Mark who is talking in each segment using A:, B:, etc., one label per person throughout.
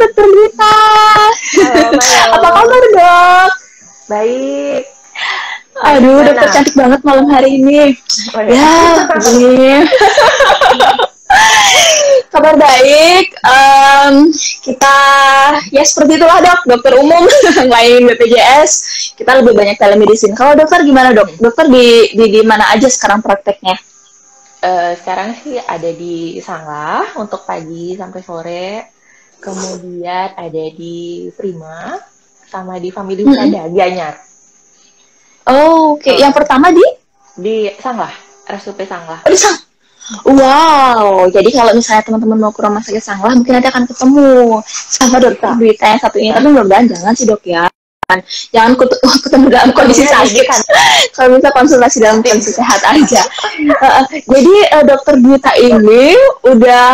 A: Dokter Rita.
B: Halo,
A: Apa
B: Mayo.
A: kabar, Dok?
B: Baik. Kamu
A: Aduh, dokter
B: gimana?
A: cantik banget malam hari ini.
B: Oh ya.
A: Ya, ini kabar baik. Kita ya seperti itulah, Dok. Dokter umum lain BPJS. Kita lebih banyak telemedicine. Kalau dokter gimana, Dok? Dokter di mana aja sekarang prakteknya?
B: Sekarang sih ada di Sanglah untuk pagi sampai sore. Kemudian ada di Prima sama di Family
A: Mm-mm.
B: Husada, Gianyar.
A: Oh, oke.
B: Oh,
A: Yang pertama di
B: di Sanglah, RSUP Sanglah.
A: di Sang. Wow, jadi kalau misalnya teman-teman mau ke rumah sakit Sanglah, mungkin nanti akan ketemu sama dokter
B: Bisa.
A: Dwita yang satu ini. Tapi mudah-mudahan jangan sih, Dok, ya. Jangan ketemu dalam kondisi
B: Ketemunya
A: sakit.
B: deg-degan.
A: Kalau bisa konsultasi dalam kondisi sehat aja. Jadi dokter Dwita ini udah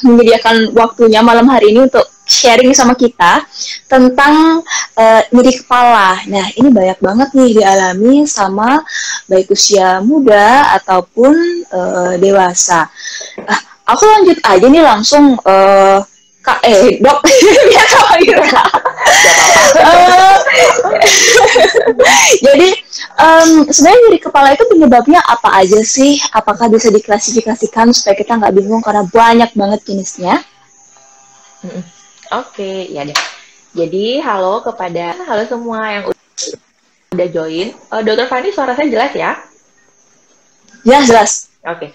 A: menyediakan waktunya malam hari ini untuk sharing sama kita tentang nyeri kepala. Nah, ini banyak banget nih dialami sama baik usia muda ataupun dewasa. Aku lanjut aja nih langsung dok, biar sama gitu.
B: Gak apa-apa.
A: Eh, Jadi sebenarnya nyeri kepala itu penyebabnya apa aja sih? Apakah bisa diklasifikasikan supaya kita nggak bingung karena banyak banget jenisnya?
B: Oke, ya deh. Jadi, halo semua yang udah join. Dokter Fani, suara saya jelas ya?
A: Jelas, jelas.
B: Oke.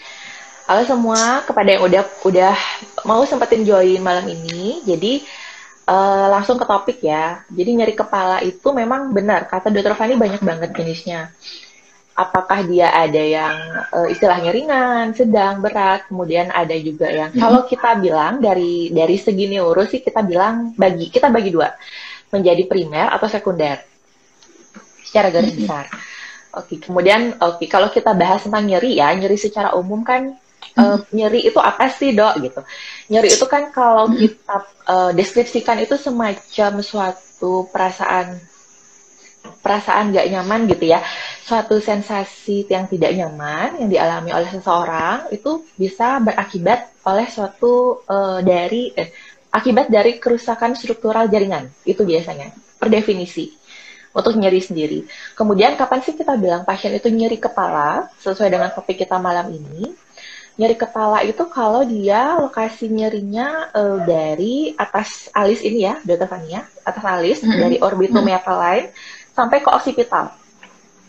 B: Halo semua, kepada yang udah mau sempetin join malam ini. Jadi langsung ke topik ya. Jadi nyeri kepala itu memang benar kata Dokter Fani banyak banget jenisnya. Apakah dia ada yang istilahnya ringan, sedang, berat, kemudian ada juga yang kalau kita bilang dari segi neuro sih kita bagi dua, menjadi primer atau sekunder secara garis besar. Oke, kalau kita bahas tentang nyeri ya, nyeri secara umum kan nyeri itu apa sih, Dok, gitu. Nyeri itu kan kalau kita deskripsikan itu semacam suatu perasaan gak nyaman gitu ya. Suatu sensasi yang tidak nyaman yang dialami oleh seseorang itu bisa berakibat oleh akibat dari kerusakan struktural jaringan. Itu biasanya, per definisi untuk nyeri sendiri. Kemudian kapan sih kita bilang pasien itu nyeri kepala sesuai dengan topik kita malam ini? Nyeri kepala itu kalau dia lokasi nyerinya dari atas alis ini ya, Dokter Fania, atas alis dari orbitomyopathic line sampai ke occipital.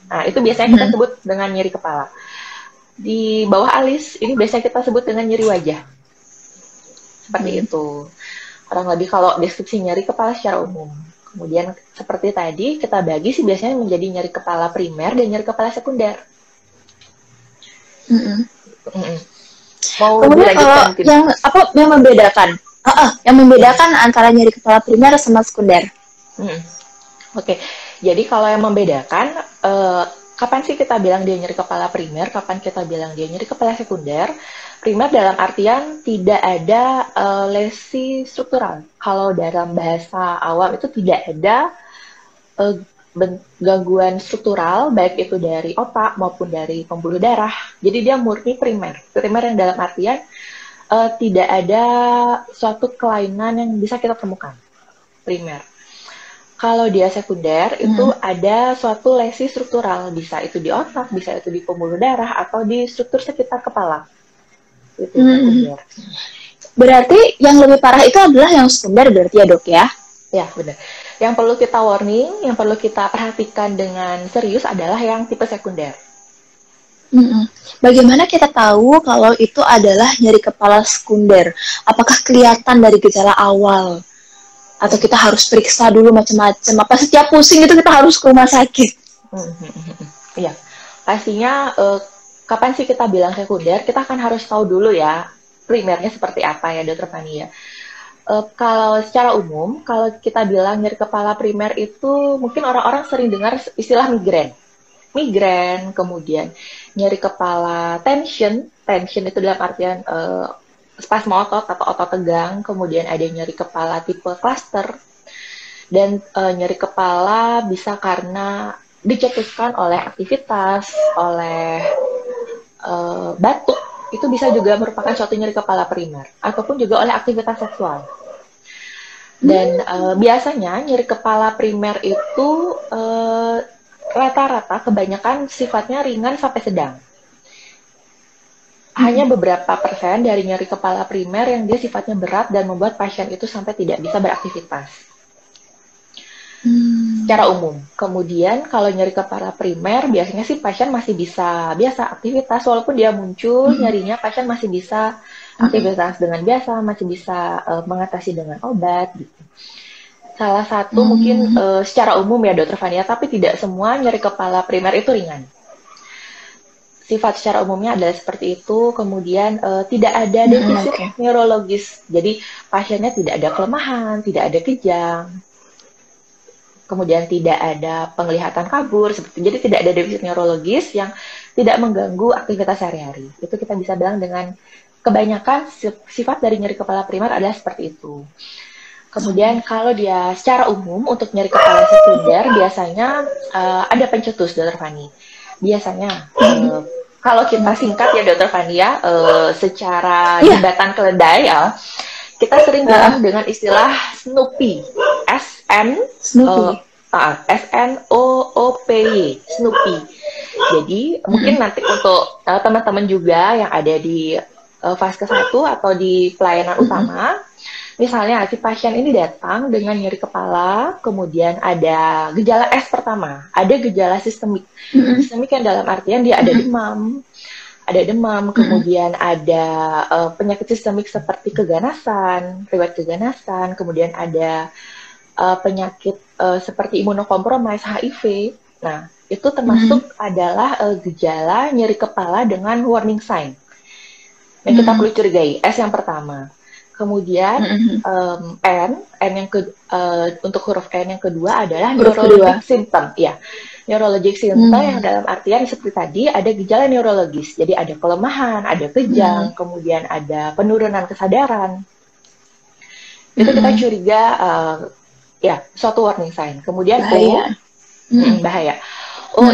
B: Nah, itu biasanya kita sebut dengan nyeri kepala. Di bawah alis ini biasanya kita sebut dengan nyeri wajah. Seperti itu. Kurang lebih kalau deskripsi nyeri kepala secara umum. Kemudian seperti tadi kita bagi sih biasanya menjadi nyeri kepala primer dan nyeri kepala sekunder. Mau
A: Kemudian
B: dilanjutkan mungkin?
A: yang membedakan antara nyeri kepala primer sama sekunder.
B: Oke. Jadi kalau yang membedakan kapan sih kita bilang dia nyeri kepala primer, kapan kita bilang dia nyeri kepala sekunder? Primer dalam artian tidak ada lesi struktural. Kalau dalam bahasa awam itu tidak ada gangguan struktural, baik itu dari otak maupun dari pembuluh darah. Jadi dia murni primer. Primer yang dalam artian tidak ada suatu kelainan yang bisa kita temukan. Primer. Kalau dia sekunder, itu ada suatu lesi struktural. Bisa itu di otak, bisa itu di pembuluh darah, atau di struktur sekitar kepala. Itu sekunder.
A: Berarti yang lebih parah itu adalah yang sekunder berarti ya, Dok, ya?
B: Ya, benar. Yang perlu kita warning, yang perlu kita perhatikan dengan serius adalah yang tipe sekunder.
A: Bagaimana kita tahu kalau itu adalah nyeri kepala sekunder? Apakah kelihatan dari gejala awal? Atau kita harus periksa dulu macam-macam? Apa setiap pusing itu kita harus ke rumah sakit?
B: Iya, pastinya kapan sih kita bilang sekunder? Kita akan harus tahu dulu ya primernya seperti apa ya, Dokter Fani ya. Kalau secara umum, kalau kita bilang nyeri kepala primer itu mungkin orang-orang sering dengar istilah migrain. Migrain, kemudian nyeri kepala tension itu dalam artian spasme otot atau otot tegang, kemudian ada nyeri kepala tipe cluster, dan nyeri kepala bisa karena dicetuskan oleh aktivitas, oleh batuk, itu bisa juga merupakan suatu nyeri kepala primer, ataupun juga oleh aktivitas seksual. Dan biasanya nyeri kepala primer itu rata-rata kebanyakan sifatnya ringan sampai sedang. Hanya beberapa persen dari nyeri kepala primer yang dia sifatnya berat dan membuat pasien itu sampai tidak bisa beraktivitas. Secara umum. Kemudian kalau nyeri kepala primer biasanya sih pasien masih bisa biasa aktivitas walaupun dia muncul nyerinya, pasien masih bisa aktivitas dengan biasa, masih bisa mengatasi dengan obat gitu. Salah satu mungkin secara umum ya Dokter Fania, tapi tidak semua nyeri kepala primer itu ringan. Sifat secara umumnya adalah seperti itu, kemudian tidak ada defisit neurologis, jadi pasiennya tidak ada kelemahan, tidak ada kejang, kemudian tidak ada penglihatan kabur, seperti jadi tidak ada defisit neurologis yang tidak mengganggu aktivitas sehari-hari. Itu kita bisa bilang dengan kebanyakan sifat dari nyeri kepala primer adalah seperti itu. Kemudian kalau dia secara umum untuk nyeri kepala sekunder biasanya ada pencetus Dokter Fani. Biasanya kalau kita singkat ya Dokter Fani ya, secara jembatan keledai ya, kita sering bilang dengan istilah Snoopy, SNOOPY, Snoopy. Jadi mungkin nanti untuk teman-teman juga yang ada di fase ke-1 atau di pelayanan utama, misalnya si pasien ini datang dengan nyeri kepala, kemudian ada gejala S pertama, ada gejala sistemik. Sistemik yang dalam artian dia ada demam, kemudian ada penyakit sistemik seperti keganasan, riwayat keganasan, kemudian ada penyakit seperti imunokompromis, HIV. Nah, itu termasuk adalah gejala nyeri kepala dengan warning sign yang kita perlu curigai. S yang pertama. Kemudian untuk huruf N yang kedua adalah neurologic symptom, ya. Neurologic symptom yang dalam artian seperti tadi ada gejala neurologis, jadi ada kelemahan, ada kejang, kemudian ada penurunan kesadaran. Itu kita curiga ya suatu warning sign. Kemudian bahaya. Bahaya.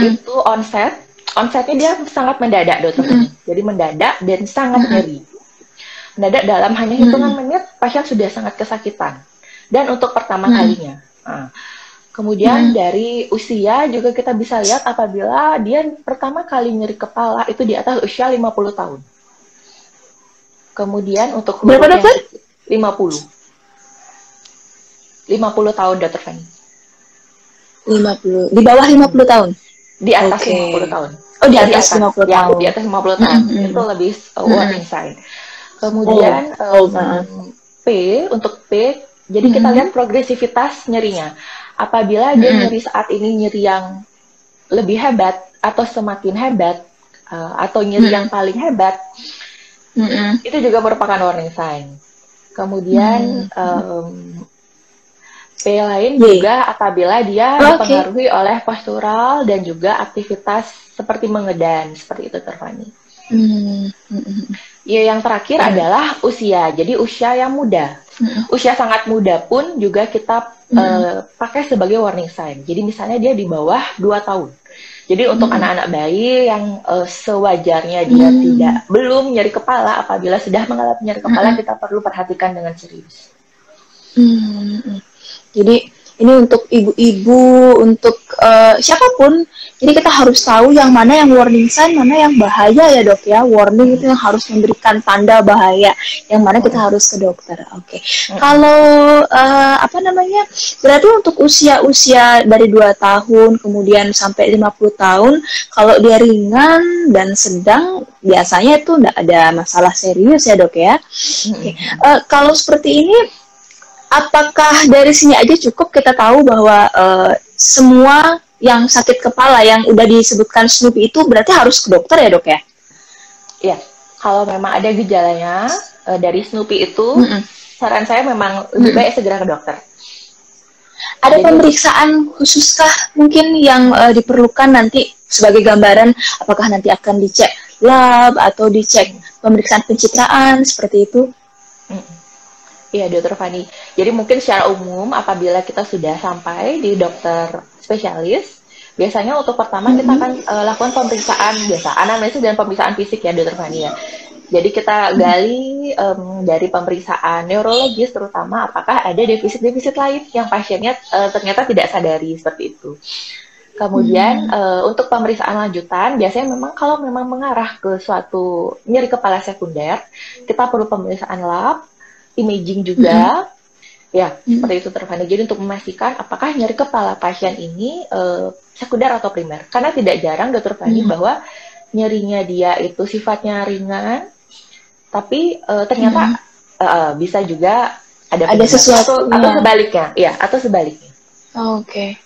B: Itu onsetnya dia sangat mendadak Dokter. Jadi mendadak dan sangat nyeri. Mendadak dalam hanya hitungan menit, pasien sudah sangat kesakitan. Dan untuk pertama kalinya. Kemudian dari usia juga kita bisa lihat apabila dia pertama kali nyeri kepala itu di atas usia 50 tahun. Kemudian untuk
A: berapa dokter?
B: 50 tahun Dokter Fani.
A: 50. Di bawah 50 tahun?
B: Di atas 50 tahun.
A: Oh, di atas 50 tahun.
B: Di atas 50 tahun. Itu lebih warning sign. Kemudian untuk P, jadi kita lihat progresivitas nyerinya. Apabila dia nyeri saat ini nyeri yang lebih hebat atau semakin hebat atau nyeri yang paling hebat, itu juga merupakan warning sign. Kemudian P lain juga apabila dia dipengaruhi oleh postural dan juga aktivitas seperti mengedan, seperti itu Terfani. Ya, yang terakhir adalah usia. Jadi usia yang muda. Usia sangat muda pun juga kita pakai sebagai warning sign. Jadi misalnya dia di bawah 2 tahun. Jadi untuk anak-anak bayi yang sewajarnya dia belum nyeri kepala, apabila sudah mengalami nyeri kepala kita perlu perhatikan dengan serius.
A: Jadi ini untuk ibu-ibu, untuk siapapun. Jadi kita harus tahu yang mana yang warning sign, mana yang bahaya ya dok ya. Warning itu yang harus memberikan tanda bahaya, yang mana kita harus ke dokter. Kalau berarti untuk usia-usia dari 2 tahun kemudian sampai 50 tahun, kalau dia ringan dan sedang, biasanya itu enggak ada masalah serius ya dok ya. Kalau seperti ini, apakah dari sini aja cukup kita tahu bahwa semua yang sakit kepala yang udah disebutkan Snoopy itu berarti harus ke dokter ya dok ya?
B: Iya, kalau memang ada gejalanya dari Snoopy itu, saran saya memang lebih baik segera ke dokter.
A: Ada pemeriksaan khususkah mungkin yang diperlukan nanti sebagai gambaran, apakah nanti akan dicek lab atau dicek pemeriksaan pencitraan seperti itu?
B: Iya, Dokter Fani. Jadi mungkin secara umum apabila kita sudah sampai di dokter spesialis, biasanya untuk pertama kita akan lakukan pemeriksaan biasa, anamnesis dan pemeriksaan fisik ya Dokter Fani ya. Jadi kita gali dari pemeriksaan neurologis terutama apakah ada defisit-defisit lain yang pasiennya ternyata tidak sadari seperti itu. Kemudian untuk pemeriksaan lanjutan biasanya memang kalau memang mengarah ke suatu nyeri kepala sekunder, kita perlu pemeriksaan lab, imaging juga. Ya, seperti itu Terfani. Jadi untuk memastikan apakah nyeri kepala pasien ini sekunder atau primer. Karena tidak jarang Dr. Fani bahwa nyerinya dia itu sifatnya ringan, tapi ternyata bisa juga ada
A: sesuatu
B: atau sebaliknya, ya, atau sebaliknya.
A: Oke.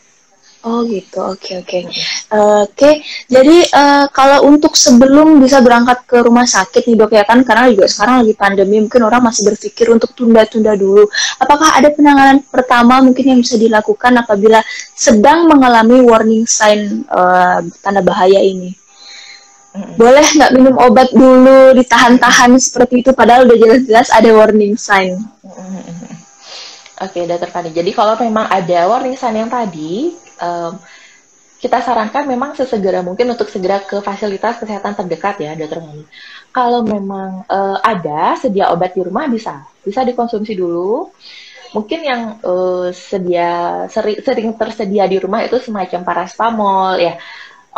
A: Oh gitu, oke. Jadi kalau untuk sebelum bisa berangkat ke rumah sakit nih dok ya kan, karena juga sekarang lagi pandemi, mungkin orang masih berpikir untuk tunda-tunda dulu. Apakah ada penanganan pertama mungkin yang bisa dilakukan apabila sedang mengalami warning sign tanda bahaya ini? Boleh nggak minum obat dulu, ditahan-tahan seperti itu, padahal udah jelas-jelas ada warning sign?
B: Oke, Dr. Fani. Jadi kalau memang ada warning sign yang tadi, kita sarankan memang sesegera mungkin untuk segera ke fasilitas kesehatan terdekat ya, Dr. Fani. Kalau memang ada sedia obat di rumah bisa dikonsumsi dulu. Mungkin yang sering tersedia di rumah itu semacam paracetamol ya,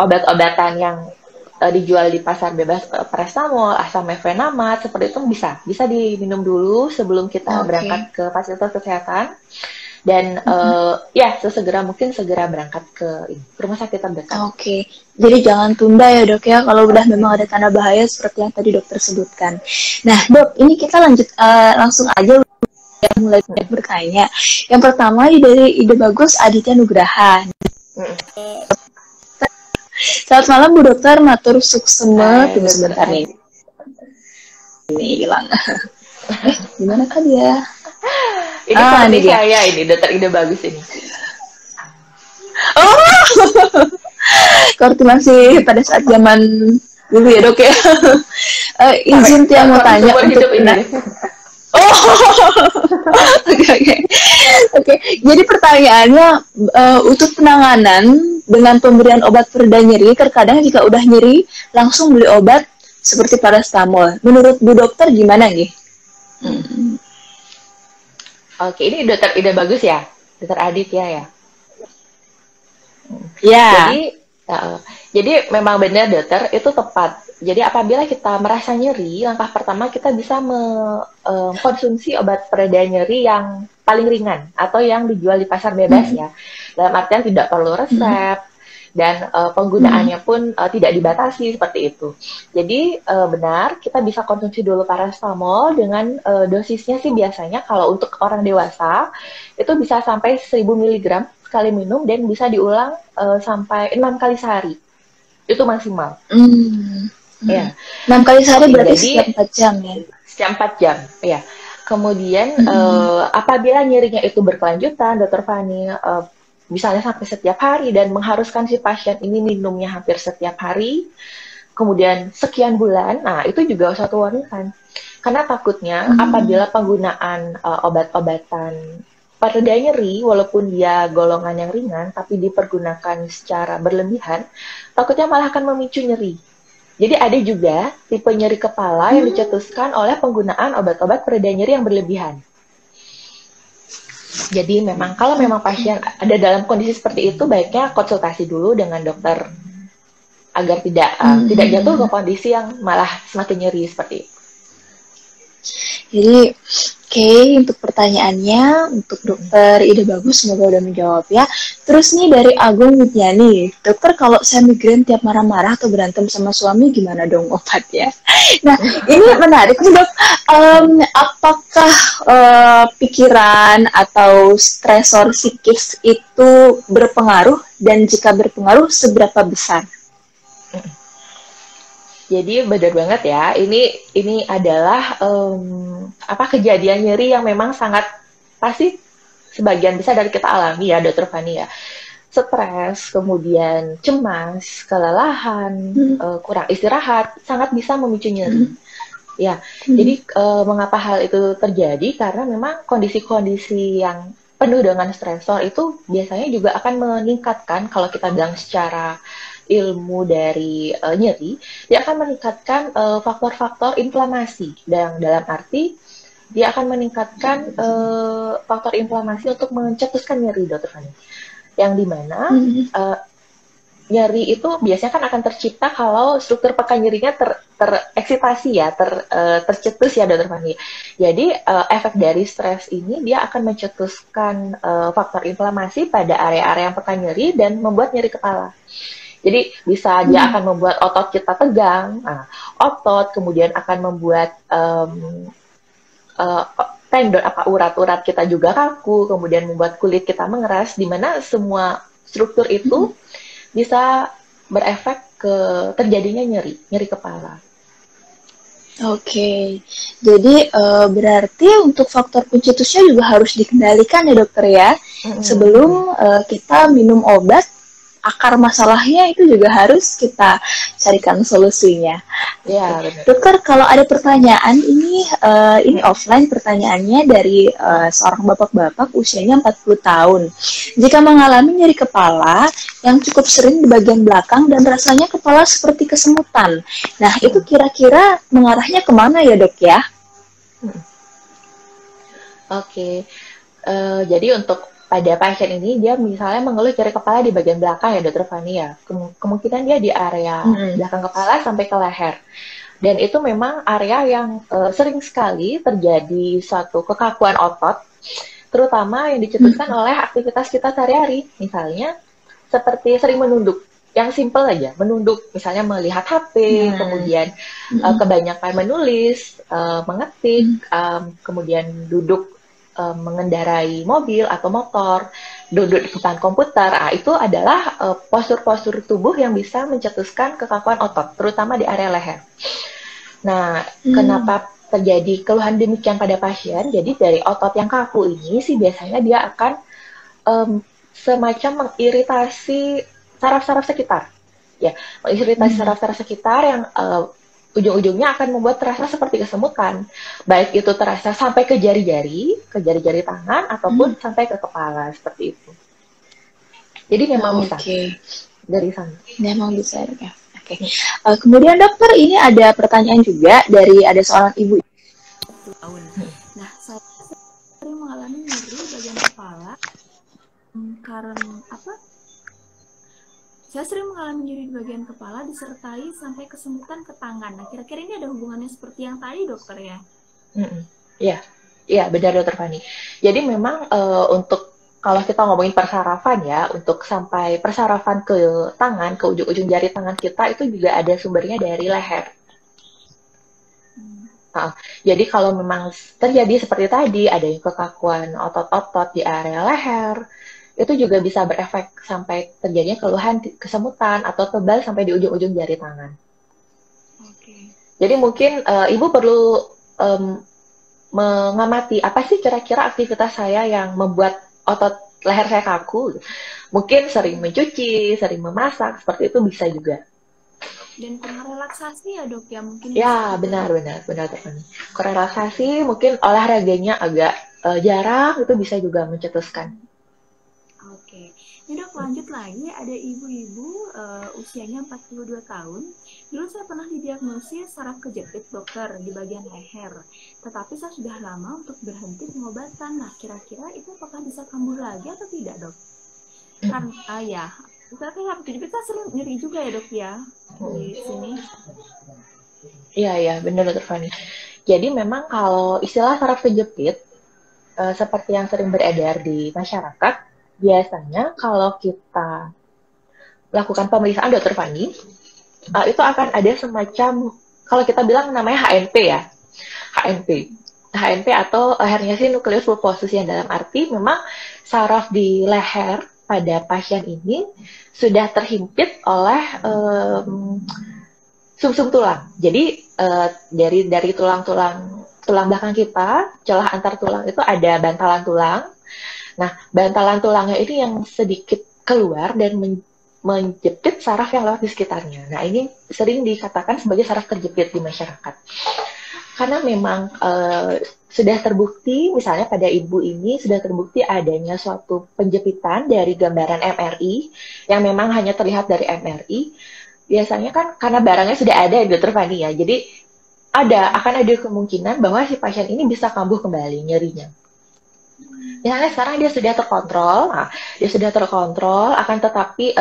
B: obat-obatan yang dijual di pasar bebas, paracetamol, asam mefenamat, seperti itu bisa diminum dulu sebelum kita berangkat ke fasilitas kesehatan. Dan ya sesegera mungkin segera berangkat ke rumah sakit terdekat.
A: Oke, jadi jangan tunda ya dok ya kalau udah memang ada tanda bahaya seperti yang tadi dokter sebutkan. Nah dok, ini kita lanjut langsung aja mulai bertanya. Yang pertama dari ide bagus Aditya Nugraha. Selamat malam Bu Dokter, matur suksema. Tunggu sebentar nih. Ini hilang. Gimana kan dia?
B: Ini seperti saya ini, Dokter ide bagus ini.
A: Oh, Korti masih pada saat zaman dulu ya dok ya. Izin Tia mau tanya untuk Oke. Jadi pertanyaannya untuk penanganan dengan pemberian obat pereda nyeri, terkadang jika udah nyeri langsung beli obat seperti paracetamol. Menurut Bu Dokter gimana nih?
B: Oke, ini Dokter ide bagus ya, Dokter Aditya ya.
A: Ya.
B: Jadi memang benar dokter itu tepat. Jadi apabila kita merasa nyeri, langkah pertama kita bisa mengkonsumsi obat pereda nyeri yang paling ringan atau yang dijual di pasar bebas ya. Dalam artian tidak perlu resep dan penggunaannya pun tidak dibatasi seperti itu. Jadi benar kita bisa konsumsi dulu paracetamol dengan dosisnya sih biasanya kalau untuk orang dewasa itu bisa sampai 1000 mg sekali minum dan bisa diulang sampai 6 kali sehari. Itu maksimal. Ya.
A: 6 kali sehari berarti setiap 4 jam ya?
B: Setiap 4 jam, ya. Kemudian apabila nyerinya itu berkelanjutan, Dokter Fani, misalnya sampai setiap hari dan mengharuskan si pasien ini minumnya hampir setiap hari, kemudian sekian bulan, nah itu juga suatu warning sign. Karena takutnya apabila penggunaan obat-obatan pereda nyeri, walaupun dia golongan yang ringan, tapi dipergunakan secara berlebihan, takutnya malah akan memicu nyeri. Jadi ada juga tipe nyeri kepala yang dicetuskan oleh penggunaan obat-obat pereda nyeri yang berlebihan. Jadi memang kalau memang pasien ada dalam kondisi seperti itu, baiknya konsultasi dulu dengan dokter agar tidak jatuh ke kondisi yang malah semakin nyeri seperti itu.
A: Jadi untuk pertanyaannya untuk dokter ide bagus, semoga udah menjawab ya. Terus nih dari Agung Widyani, dokter kalau saya migrain tiap marah-marah atau berantem sama suami gimana dong obatnya? Nah ini menarik nih dok, apakah pikiran atau stresor psikis itu berpengaruh dan jika berpengaruh seberapa besar?
B: Jadi benar banget ya, ini adalah kejadian nyeri yang memang sangat pasti sebagian besar dari kita alami ya, Dokter Fani ya. Stres, kemudian cemas, kelelahan, kurang istirahat, sangat bisa memicu nyeri. Ya, jadi mengapa hal itu terjadi? Karena memang kondisi-kondisi yang penuh dengan stresor itu biasanya juga akan meningkatkan kalau kita bilang secara ilmu dari nyeri, dia akan meningkatkan faktor-faktor inflamasi. Dan dalam arti dia akan meningkatkan faktor inflamasi untuk mencetuskan nyeri, Dokter Fani. Yang dimana nyeri itu biasanya kan akan tercipta kalau struktur pekan nyerinya tereksitasi ya, tercetus ya, Dokter Fani. Jadi efek dari stres ini dia akan mencetuskan faktor inflamasi pada area-area yang pekan nyeri dan membuat nyeri kepala. Jadi bisa dia akan membuat otot kita tegang, otot kemudian akan membuat tendon urat-urat kita juga kaku, kemudian membuat kulit kita mengeras, di mana semua struktur itu bisa berefek ke terjadinya nyeri kepala.
A: Oke, jadi berarti untuk faktor pencetusnya juga harus dikendalikan ya dokter ya. Sebelum kita minum obat, akar masalahnya itu juga harus kita carikan solusinya.
B: Ya, benar.
A: Dokter, kalau ada pertanyaan ini offline pertanyaannya dari seorang bapak-bapak usianya 40 tahun. Jika mengalami nyeri kepala yang cukup sering di bagian belakang dan rasanya kepala seperti kesemutan. Nah, itu kira-kira mengarahnya kemana ya dok ya?
B: Oke, jadi untuk pada pasien ini dia misalnya mengeluh nyeri kepala di bagian belakang ya Dokter Fani ya. Kemungkinan dia di area belakang kepala sampai ke leher. Dan itu memang area yang sering sekali terjadi suatu kekakuan otot, terutama yang dicetuskan oleh aktivitas kita sehari-hari. Misalnya seperti sering menunduk, yang simple aja, menunduk, misalnya melihat HP, kemudian kebanyakan menulis, mengetik, kemudian duduk mengendarai mobil atau motor, duduk di depan komputer, itu adalah postur-postur tubuh yang bisa mencetuskan kekakuan otot, terutama di area leher. Nah, kenapa terjadi keluhan demikian pada pasien? Jadi dari otot yang kaku ini sih biasanya dia akan semacam mengiritasi saraf-saraf sekitar, ya, mengiritasi saraf-saraf sekitar yang ujung-ujungnya akan membuat terasa seperti kesemutan, baik itu terasa sampai ke jari-jari tangan, ataupun sampai ke kepala, seperti itu. Jadi memang bisa dari sana. Memang bisa ya.
A: Oke. Kemudian dokter, ini ada pertanyaan juga dari ada seorang ibu.
C: Nah, saya sering mengalami nyeri bagian kepala karena apa? Saya sering mengalami nyeri di bagian kepala disertai sampai kesemutan ke tangan. Nah, kira-kira ini ada hubungannya seperti yang tadi, dokter ya?
B: Iya, benar Dokter Fani. Jadi memang untuk kalau kita ngomongin persarafan ya, untuk sampai persarafan ke tangan, ke ujung-ujung jari tangan kita itu juga ada sumbernya dari leher. Jadi kalau memang terjadi seperti tadi, ada yang kekakuan otot-otot di area leher, itu juga bisa berefek sampai terjadinya keluhan kesemutan atau tebal sampai di ujung-ujung jari tangan. Jadi mungkin Ibu perlu mengamati apa sih kira-kira aktivitas saya yang membuat otot leher saya kaku. Mungkin sering mencuci, sering memasak, seperti itu bisa juga.
C: Dan kurang relaksasi ya dok ya mungkin.
B: Ya benar teman. Kurang relaksasi, mungkin olahraganya agak jarang, itu bisa juga mencetuskan.
C: Ini dok, lanjut lagi, ada ibu-ibu usianya 42 tahun. Dulu saya pernah didiagnosis saraf kejepit dokter di bagian leher. Tetapi saya sudah lama untuk berhenti pengobatan. Nah, kira-kira itu apakah bisa kambuh lagi atau tidak dok? Ya, saraf kejepit kan sering nyeri juga ya dok ya di sini.
B: Iya, benar Dokter Fani. Jadi memang kalau istilah saraf kejepit, seperti yang sering beredar di masyarakat, biasanya kalau kita lakukan pemeriksaan Dokter Fani, itu akan ada semacam, kalau kita bilang namanya HNP ya, HNP atau herniasi nukleus pulposus, yang dalam arti memang saraf di leher pada pasien ini sudah terhimpit oleh sumsum tulang. Jadi dari tulang belakang kita, celah antar tulang itu ada bantalan tulang. Nah, bantalan tulangnya ini yang sedikit keluar dan menjepit saraf yang lewat di sekitarnya. Nah, ini sering dikatakan sebagai saraf terjepit di masyarakat. Karena memang sudah terbukti, misalnya pada ibu ini sudah terbukti adanya suatu penjepitan dari gambaran MRI yang memang hanya terlihat dari MRI. Biasanya kan karena barangnya sudah ada, Dokter Fani ya, jadi akan ada kemungkinan bahwa si pasien ini bisa kambuh kembali nyerinya. Misalnya sekarang dia sudah terkontrol, akan tetapi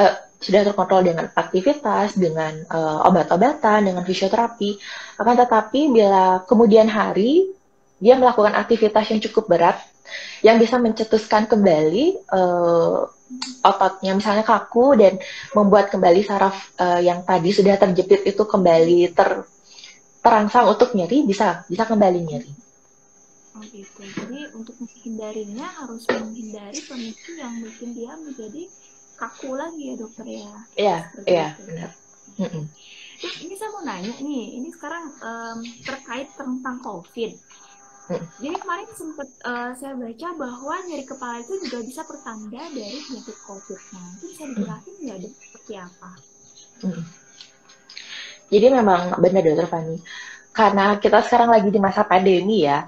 B: sudah terkontrol dengan aktivitas, dengan obat-obatan, dengan fisioterapi. Akan tetapi bila kemudian hari dia melakukan aktivitas yang cukup berat, yang bisa mencetuskan kembali ototnya, misalnya kaku, dan membuat kembali saraf yang tadi sudah terjepit itu kembali terangsang untuk nyeri, bisa kembali nyeri.
C: Oh gitu. Jadi untuk menghindarinya harus menghindari kondisi yang bikin dia menjadi kaku lagi ya dokter ya.
B: Iya, benar.
C: Terus ini saya mau nanya nih, ini sekarang terkait tentang COVID. Jadi kemarin sempat saya baca bahwa nyeri kepala itu juga bisa pertanda dari penyakit COVID. Nah, itu bisa dijelasin nggak dok seperti apa?
B: Jadi memang benar Dokter Fani, karena kita sekarang lagi di masa pandemi ya,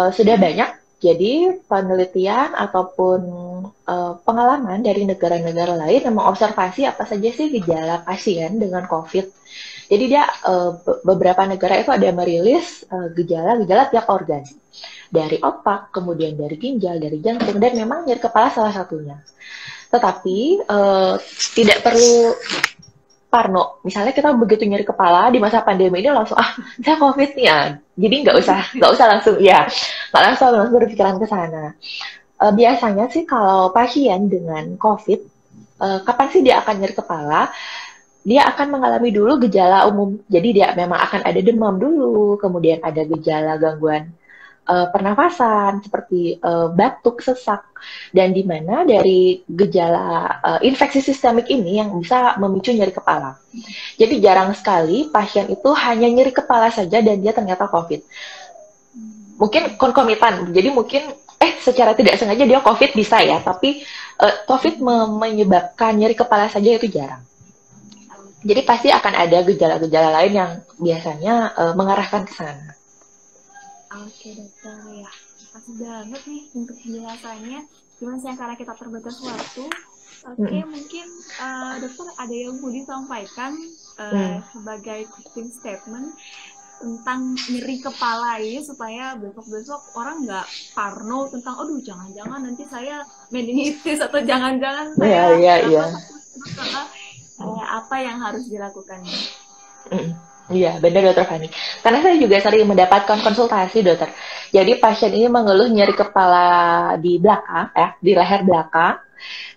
B: sudah banyak jadi penelitian ataupun pengalaman dari negara-negara lain yang mengobservasi apa saja sih gejala pasien dengan COVID. Jadi dia beberapa negara itu ada merilis gejala-gejala tiap organ, dari otak, kemudian dari ginjal, dari jantung, dan memang nyeri kepala salah satunya. Tetapi tidak perlu parno. Misalnya kita begitu nyeri kepala di masa pandemi ini langsung saya COVID nih ya. Jadi nggak usah langsung langsung berpikiran ke sana. Biasanya sih kalau pasien dengan COVID, kapan sih dia akan nyeri kepala? Dia akan mengalami dulu gejala umum. Jadi dia memang akan ada demam dulu, kemudian ada gejala gangguan pernafasan seperti batuk, sesak, dan di mana dari gejala infeksi sistemik ini yang bisa memicu nyeri kepala. Jadi jarang sekali pasien itu hanya nyeri kepala saja dan dia ternyata COVID. Mungkin konkomitan, jadi mungkin secara tidak sengaja dia COVID bisa ya, tapi COVID menyebabkan nyeri kepala saja itu jarang. Jadi pasti akan ada gejala-gejala lain yang biasanya mengarahkan ke sana.
C: Oke dokter, ya makasih banget nih untuk penjelasannya. Cuman sayang karena kita terbatas waktu. Oke, mungkin dokter ada yang mau disampaikan sebagai closing statement tentang nyeri kepala ini supaya besok-besok orang nggak parno tentang aduh jangan-jangan nanti saya meningitis atau jangan-jangan saya apa yang harus dilakukan?
B: Iya, benar Dokter Fani. Karena saya juga sering mendapatkan konsultasi dokter. Jadi pasien ini mengeluh nyeri kepala di belakang, di leher belakang,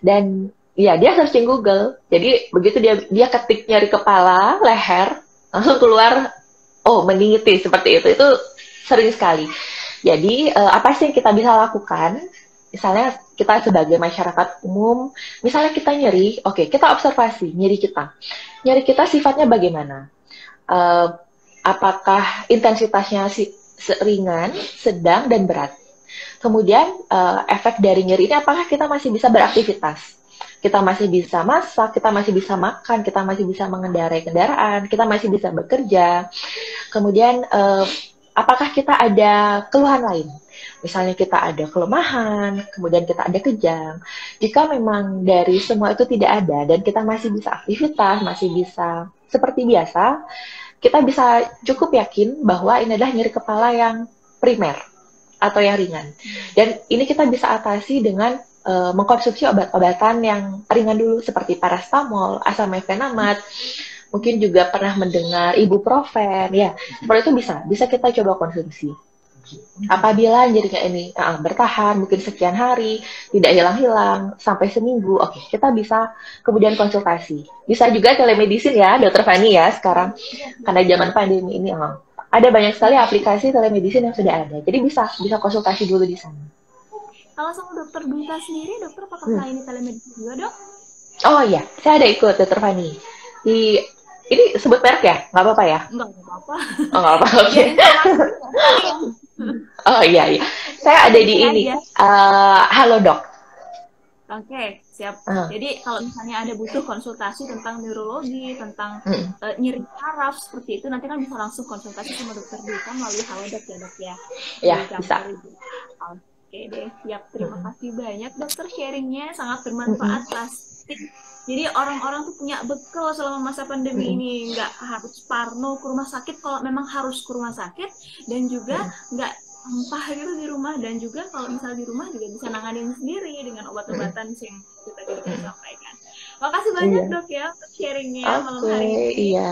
B: dan ya dia searching Google. Jadi begitu dia ketik nyeri kepala, leher, langsung keluar meningitis seperti itu. Itu sering sekali. Jadi apa sih yang kita bisa lakukan? Misalnya kita sebagai masyarakat umum, misalnya kita nyeri, kita observasi nyeri kita. Nyeri kita sifatnya bagaimana? Apakah intensitasnya ringan, sedang, dan berat? Kemudian efek dari nyeri ini apakah kita masih bisa beraktivitas? Kita masih bisa masak, kita masih bisa makan, kita masih bisa mengendarai kendaraan, kita masih bisa bekerja. Kemudian apakah kita ada keluhan lain? Misalnya kita ada kelemahan, kemudian kita ada kejang. Jika memang dari semua itu tidak ada dan kita masih bisa aktivitas, masih bisa seperti biasa, kita bisa cukup yakin bahwa ini adalah nyeri kepala yang primer atau yang ringan. Dan ini kita bisa atasi dengan mengkonsumsi obat-obatan yang ringan dulu seperti paracetamol, asam mefenamat, mungkin juga pernah mendengar ibuprofen, ya seperti itu bisa kita coba konsumsi. Apabila nyerinya ini bertahan mungkin sekian hari, tidak hilang-hilang sampai seminggu, kita bisa kemudian konsultasi. Bisa juga telemedicine ya, Dokter Fani ya sekarang, karena zaman pandemi ini ada banyak sekali aplikasi telemedicine yang sudah ada. Jadi bisa konsultasi dulu di sana.
C: Kalau sama Dokter Duta sendiri, dokter apakah ini telemedicine juga dok?
B: Oh iya, saya ada ikut Dokter Fani. Ini sebut merek ya? Nggak apa-apa ya?
C: Nggak apa-apa.
B: Oh, nggak apa-apa. Oke. Oh iya. Saya ada di ini. Halo Dok.
C: Oke, siap.
B: Ah,
C: Jadi kalau misalnya ada butuh konsultasi tentang neurologi, tentang
B: mm,
C: nyeri saraf seperti itu, nanti kan bisa langsung konsultasi sama dokter Dika melalui Halodoc ya dok ya,
B: ya
C: di
B: bisa.
C: Jampel Ibu. Oke deh, siap. Terima
B: Mm,
C: kasih banyak dokter sharingnya, sangat
B: mm,
C: bermanfaat pasti. Jadi orang-orang tuh punya bekal selama masa pandemi
B: mm,
C: ini, nggak harus parno ke rumah sakit kalau memang harus ke rumah sakit, dan juga
B: mm,
C: nggak sampah gitu di rumah, dan juga kalau misal di rumah juga bisa nanganin sendiri dengan
B: mm,
C: obat-obatan yang itu tadi dokter
B: mm.
C: sampaikan. Makasih banyak
B: Iya.
C: dok ya untuk sharingnya malam
B: Oke,
C: hari ini.
B: iya.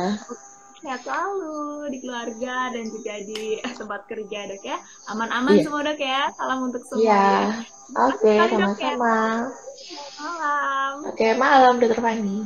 C: Sehat selalu di keluarga dan juga di tempat kerja dok ya. Aman-aman
B: Iya.
C: semua dok ya. Salam untuk
B: Iya.
C: semuanya. Terima kasih
B: Oke,
C: sekali dok ya.
B: sama-sama.
C: Selamat malam.
B: Oke, malam, Dokter Fani.